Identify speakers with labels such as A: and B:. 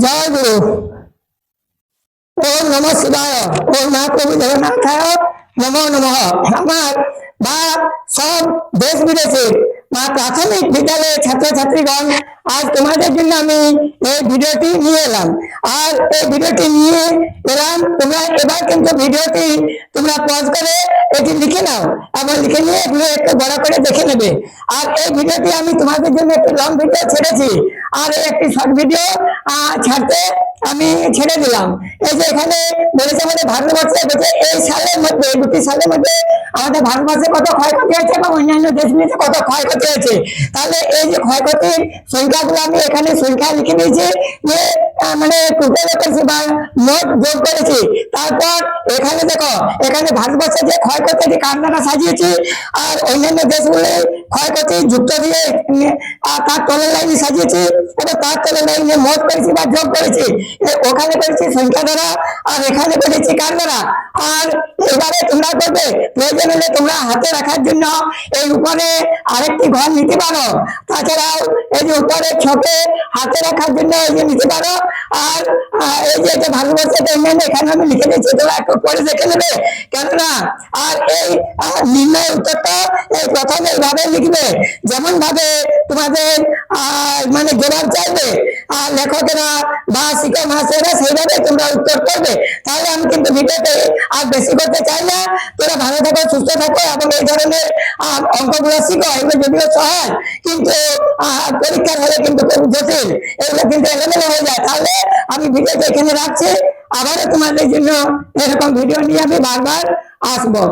A: জয় গুরু। ওম নমঃ শিবায়। ওম মহাপ্রভু জগন্নাথায় নমো নমঃ। আমার বা সব দেশ বিদেশের প্রাথমিক বিদ্যালয়ের ছাত্রছাত্রীগণ, আজ তোমাদের জন্য আমি এই ভিডিওটি নিয়ে এলাম। আর এই ভিডিওটি নিয়ে এলাম, তোমরা এবার কিন্তু ভিডিওটি তোমরা পজ করে এটি লিখে নাও এবং লিখে নিয়ে এগুলো একটু বড় করে দেখে নেবে। আর এই ভিডিওটি আমি তোমাদের জন্য একটি লং ভিডিও ছেড়েছি, আর একটি শর্ট ভিডিও ছাড়তে আমি ছেড়ে দিলাম। এই যে এখানে বলেছে আমাদের ভারতবর্ষে এই সালের মধ্যে, দুটি সালের মধ্যে আমাদের ভারতবর্ষে কত ক্ষয়ক্ষতি হয়েছে এবং অন্যান্য দেশগুলিতে কত ক্ষয়ক্ষতি হয়েছে। তাহলে এই যে ক্ষয়ক্ষতির সংখ্যাগুলো আমি এখানে সংখ্যা লিখে দিয়েছি, যে মানে টোটাল করেছি বা মোট যোগ করেছি। তারপর এখানে দেখো, এখানে ভারতবর্ষে যে ক্ষয়ক্ষতি কারখানা সাজিয়েছি আর অন্যান্য দেশগুলি ক্ষয়ক্ষতি যুক্ত দিয়ে তার তলের লাইনে সাজিয়েছি এবং তার তলের লাইনে মোট করেছি বা যোগ করেছি। ওখানে করেছি সংখ্যা দ্বারা আর এখানে করেছি কার দ্বারা। আর এবারে তোমরা করবে, প্রয়োজন হলে তোমরা হাতে রাখার জন্য এই উপরে আরেকটি ঘর নিতে পারো। তাছাড়াও এই যে উপরে ছোটে হাতে রাখার জন্য এই যে নিতে পারো। আর এই যে ভারতবর্ষের অন্যান্য এখানে আমি লিখে দিয়েছি, তোমরা একটু পরে দেখে নেবে কেননা। আর এই নির্ণয় উত্তরটা এই প্রথমে এইভাবে লিখবে, যেমন ভাবে তোমাদের মানে জবাব চাইবে আর লেখকেরা বা শিক্ষক মহাশয়রা সেইভাবে তোমরা উত্তর করবে। তাহলে আমি কিন্তু ভিডিওতে আর বেশি করতে চাই না। তোরা ভালো থাকো, সুস্থ থাকো এবং এই ধরনের অঙ্কগুলো শিখো। এগুলো যদিও সহজ, কিন্তু পরীক্ষার হলে কিন্তু খুব জটিল, এগুলো কিন্তু এলোমেলো হয়ে যায়। তাহলে আমি ভিডিওটা এখানে রাখছি, আবারও তোমাদের জন্য এরকম ভিডিও নিয়ে আমি বারবার আসবো।